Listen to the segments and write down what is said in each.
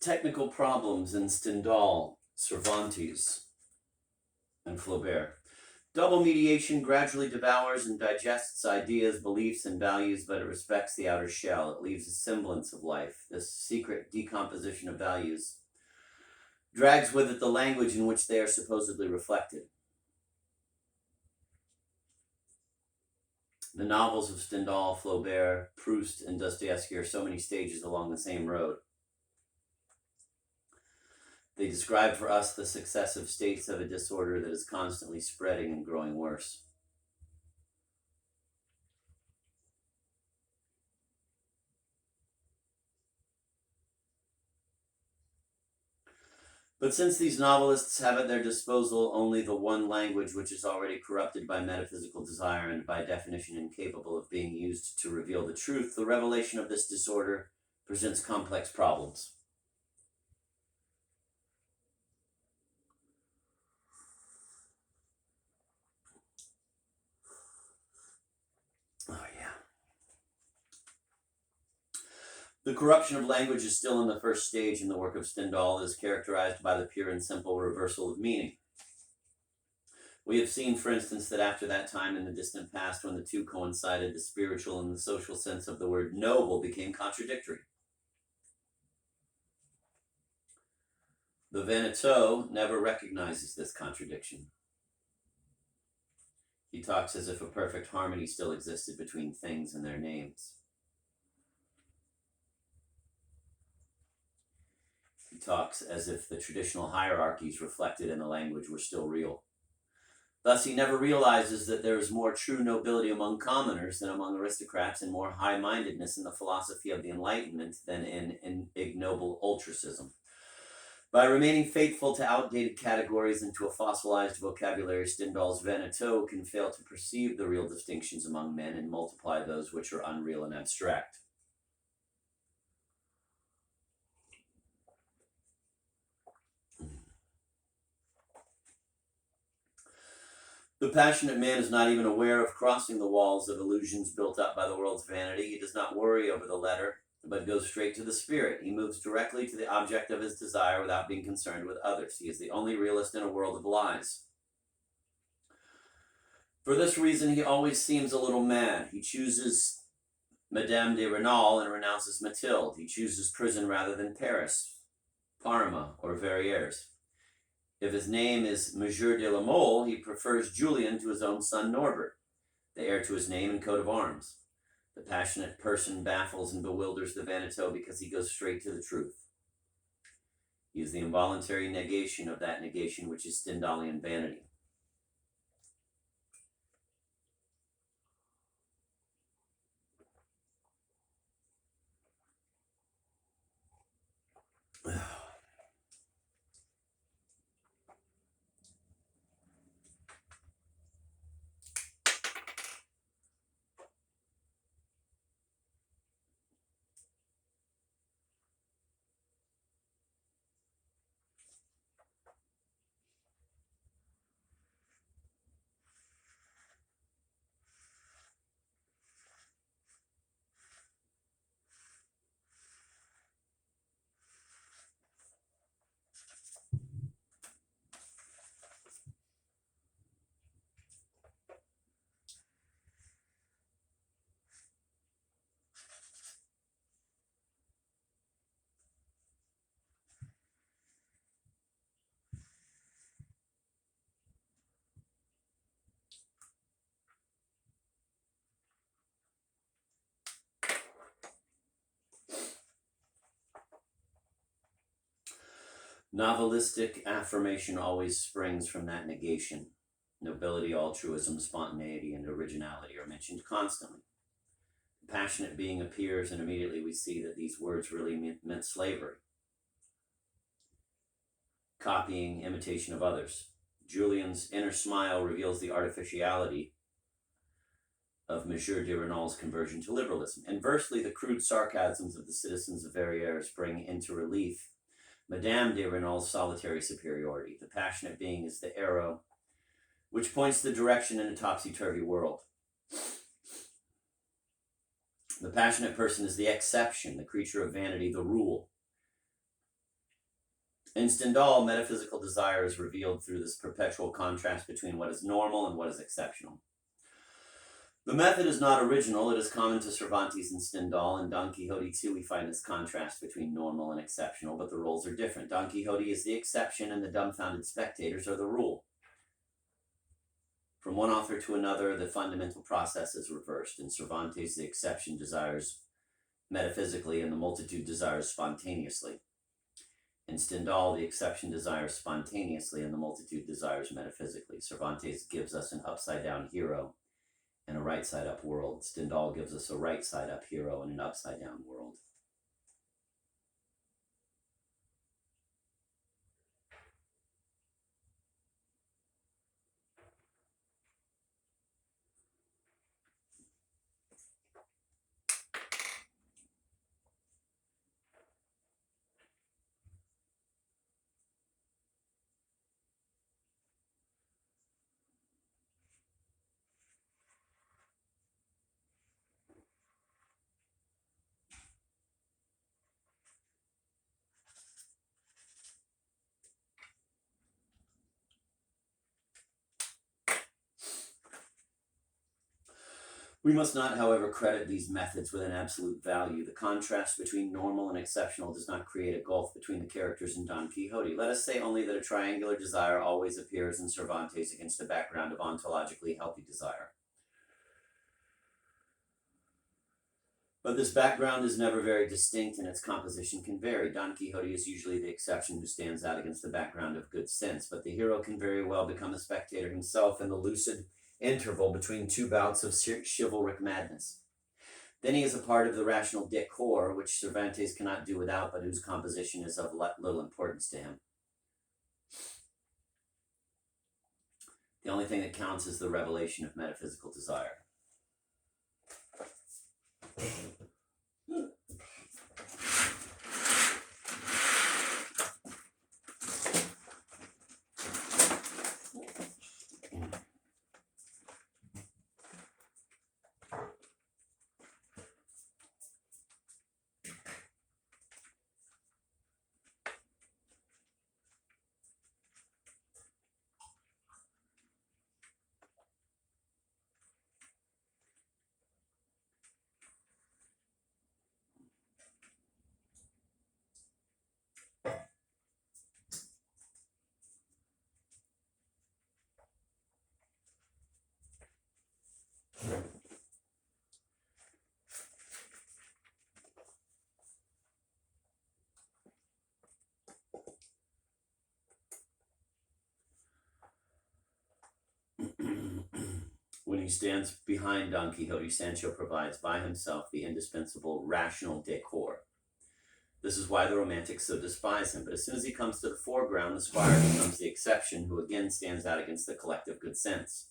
technical problems in Stendhal, Cervantes, and Flaubert. Double mediation gradually devours and digests ideas, beliefs, and values, but it respects the outer shell. It leaves a semblance of life. This secret decomposition of values drags with it the language in which they are supposedly reflected. The novels of Stendhal, Flaubert, Proust, and Dostoevsky are so many stages along the same road. They describe for us the successive states of a disorder that is constantly spreading and growing worse. But since these novelists have at their disposal only the one language which is already corrupted by metaphysical desire and by definition incapable of being used to reveal the truth, the revelation of this disorder presents complex problems. Oh, yeah. The corruption of language is still in the first stage in the work of Stendhal. It is characterized by the pure and simple reversal of meaning. We have seen, for instance, that after that time in the distant past when the two coincided, the spiritual and the social sense of the word noble became contradictory. The Veneto never recognizes this contradiction. He talks as if a perfect harmony still existed between things and their names. He talks as if the traditional hierarchies reflected in the language were still real. Thus, he never realizes that there is more true nobility among commoners than among aristocrats, and more high-mindedness in the philosophy of the Enlightenment than in ignoble ultracism. By remaining faithful to outdated categories and to a fossilized vocabulary, Stendhal's Veneto can fail to perceive the real distinctions among men and multiply those which are unreal and abstract. The passionate man is not even aware of crossing the walls of illusions built up by the world's vanity. He does not worry over the letter, but goes straight to the spirit. He moves directly to the object of his desire without being concerned with others. He is the only realist in a world of lies. For this reason, he always seems a little mad. He chooses Madame de Renal and renounces Mathilde. He chooses prison rather than Paris, Parma, or Verrières. If his name is Monsieur de la Mole, he prefers Julian to his own son Norbert, the heir to his name and coat of arms. The passionate person baffles and bewilders the Veneto because he goes straight to the truth. He is the involuntary negation of that negation which is Stendhalian vanity. Novelistic affirmation always springs from that negation. Nobility, altruism, spontaneity, and originality are mentioned constantly. The passionate being appears, and immediately we see that these words really meant slavery. Copying, imitation of others. Julian's inner smile reveals the artificiality of Monsieur de Renal's conversion to liberalism. Inversely, the crude sarcasms of the citizens of Verrières bring into relief Madame de Renal's solitary superiority. The passionate being is the arrow which points the direction in a topsy-turvy world. The passionate person is the exception, the creature of vanity, the rule. In Stendhal, metaphysical desire is revealed through this perpetual contrast between what is normal and what is exceptional. The method is not original. It is common to Cervantes and Stendhal. In Don Quixote too, we find this contrast between normal and exceptional, but the roles are different. Don Quixote is the exception and the dumbfounded spectators are the rule. From one author to another, the fundamental process is reversed. In Cervantes, the exception desires metaphysically and the multitude desires spontaneously. In Stendhal, the exception desires spontaneously and the multitude desires metaphysically. Cervantes gives us an upside-down hero and a right-side-up world. Stendhal gives us a right-side-up hero and an upside-down world. We must not, however, credit these methods with an absolute value. The contrast between normal and exceptional does not create a gulf between the characters in Don Quixote. Let us say only that a triangular desire always appears in Cervantes against a background of ontologically healthy desire. But this background is never very distinct and its composition can vary. Don Quixote is usually the exception who stands out against the background of good sense, but the hero can very well become a spectator himself in the lucid interval between two bouts of chivalric madness. Then he is a part of the rational decor, which Cervantes cannot do without, but whose composition is of little importance to him. The only thing that counts is the revelation of metaphysical desire. When he stands behind Don Quixote, Sancho provides by himself the indispensable rational decor. This is why the romantics so despise him, but as soon as he comes to the foreground, the squire becomes the exception who again stands out against the collective good sense.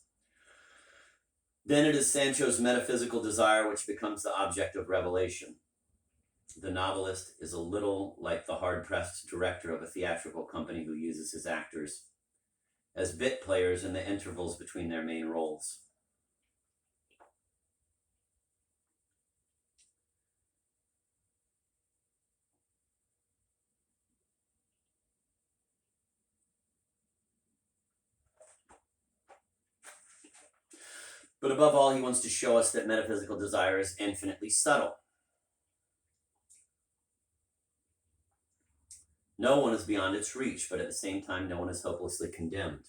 Then it is Sancho's metaphysical desire which becomes the object of revelation. The novelist is a little like the hard-pressed director of a theatrical company who uses his actors as bit players in the intervals between their main roles. But above all, he wants to show us that metaphysical desire is infinitely subtle. No one is beyond its reach, but at the same time, no one is hopelessly condemned.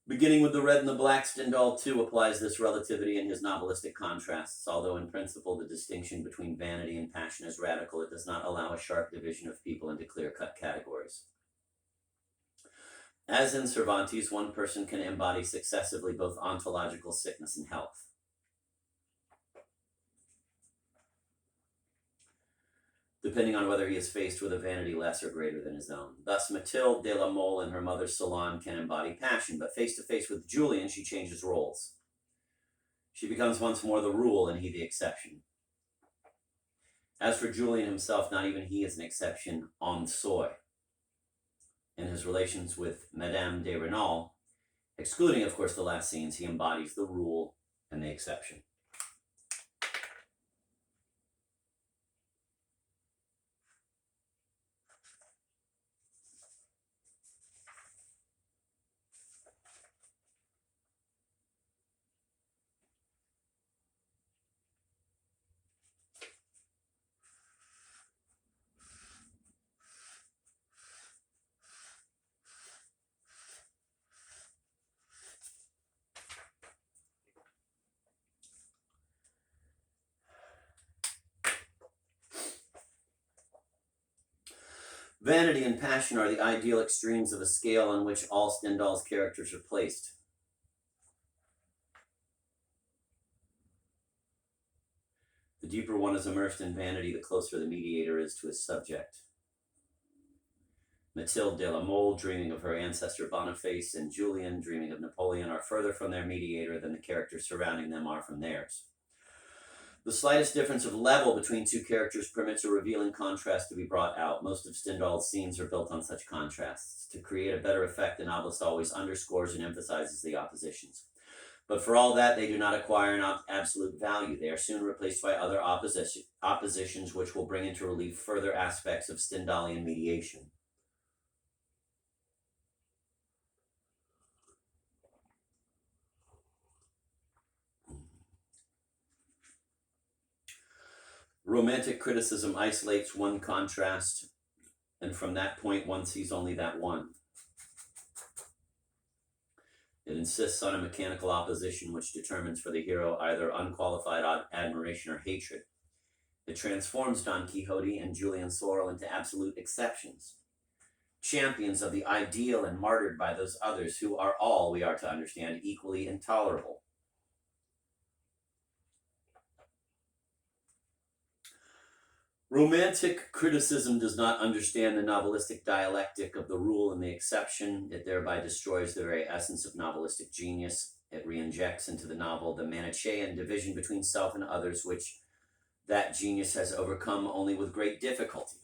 Beginning with the red and the black, Stendhal too applies this relativity in his novelistic contrasts. Although in principle the distinction between vanity and passion is radical, it does not allow a sharp division of people into clear-cut categories. As in Cervantes, one person can embody successively both ontological sickness and health. Depending on whether he is faced with a vanity less or greater than his own. Thus, Mathilde de la Mole in her mother's salon can embody passion, but face to face with Julian, she changes roles. She becomes once more the rule and he the exception. As for Julian himself, not even he is an exception en soi. In his relations with Madame de Renal Excluding, of course, the last scenes, he embodies the rule and the exception. Vanity and passion are the ideal extremes of a scale on which all Stendhal's characters are placed. The deeper one is immersed in vanity, the closer the mediator is to his subject. Mathilde de la Mole, dreaming of her ancestor Boniface, and Julian, dreaming of Napoleon, are further from their mediator than the characters surrounding them are from theirs. The slightest difference of level between two characters permits a revealing contrast to be brought out. Most of Stendhal's scenes are built on such contrasts. To create a better effect, the novelist always underscores and emphasizes the oppositions. But for all that, they do not acquire an absolute value. They are soon replaced by other oppositions, which will bring into relief further aspects of Stendhalian mediation. Romantic criticism isolates one contrast, and from that point one sees only that one. It insists on a mechanical opposition which determines for the hero either unqualified admiration or hatred. It transforms Don Quixote and Julian Sorel into absolute exceptions, champions of the ideal and martyred by those others who are all, we are to understand, equally intolerable. Romantic criticism does not understand the novelistic dialectic of the rule and the exception. It thereby destroys the very essence of novelistic genius. It re-injects into the novel the Manichaean division between self and others, which that genius has overcome only with great difficulty.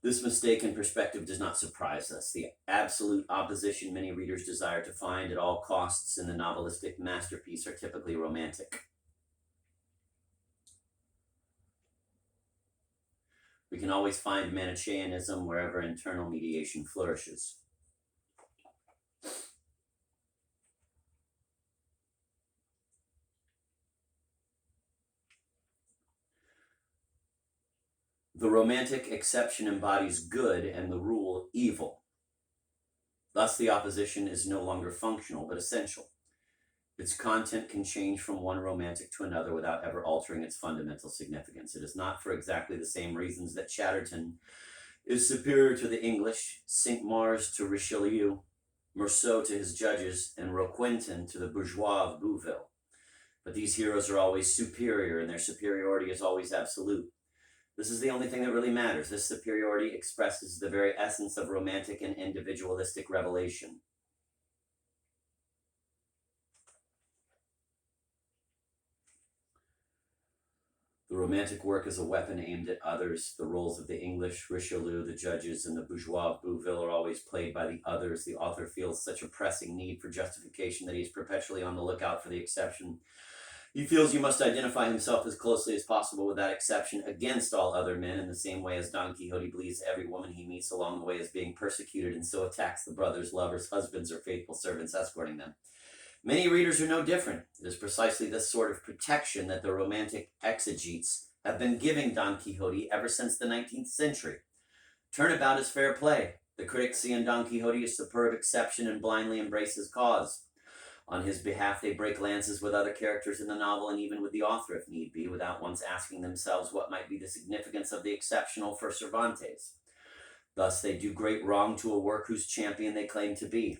This mistaken perspective does not surprise us. The absolute opposition many readers desire to find at all costs in the novelistic masterpiece are typically romantic. We can always find Manichaeanism wherever internal mediation flourishes. The romantic exception embodies good and the rule evil. Thus, the opposition is no longer functional, but essential. Its content can change from one romantic to another without ever altering its fundamental significance. It is not for exactly the same reasons that Chatterton is superior to the English, Cinq-Mars to Richelieu, Meursault to his judges, and Roquentin to the bourgeois of Bouville. But these heroes are always superior, and their superiority is always absolute. This is the only thing that really matters. This superiority expresses the very essence of romantic and individualistic revelation. The romantic work is a weapon aimed at others. The roles of the English, Richelieu, the judges, and the bourgeois of Bouville are always played by the others. The author feels such a pressing need for justification that he is perpetually on the lookout for the exception. He feels you must identify himself as closely as possible with that exception against all other men, in the same way as Don Quixote believes every woman he meets along the way is being persecuted and so attacks the brothers, lovers, husbands, or faithful servants escorting them. Many readers are no different. It is precisely this sort of protection that the romantic exegetes have been giving Don Quixote ever since the 19th century. Turnabout is fair play. The critics see in Don Quixote a superb exception and blindly embrace his cause. On his behalf, they break lances with other characters in the novel and even with the author if need be, without once asking themselves what might be the significance of the exceptional for Cervantes. Thus, they do great wrong to a work whose champion they claim to be.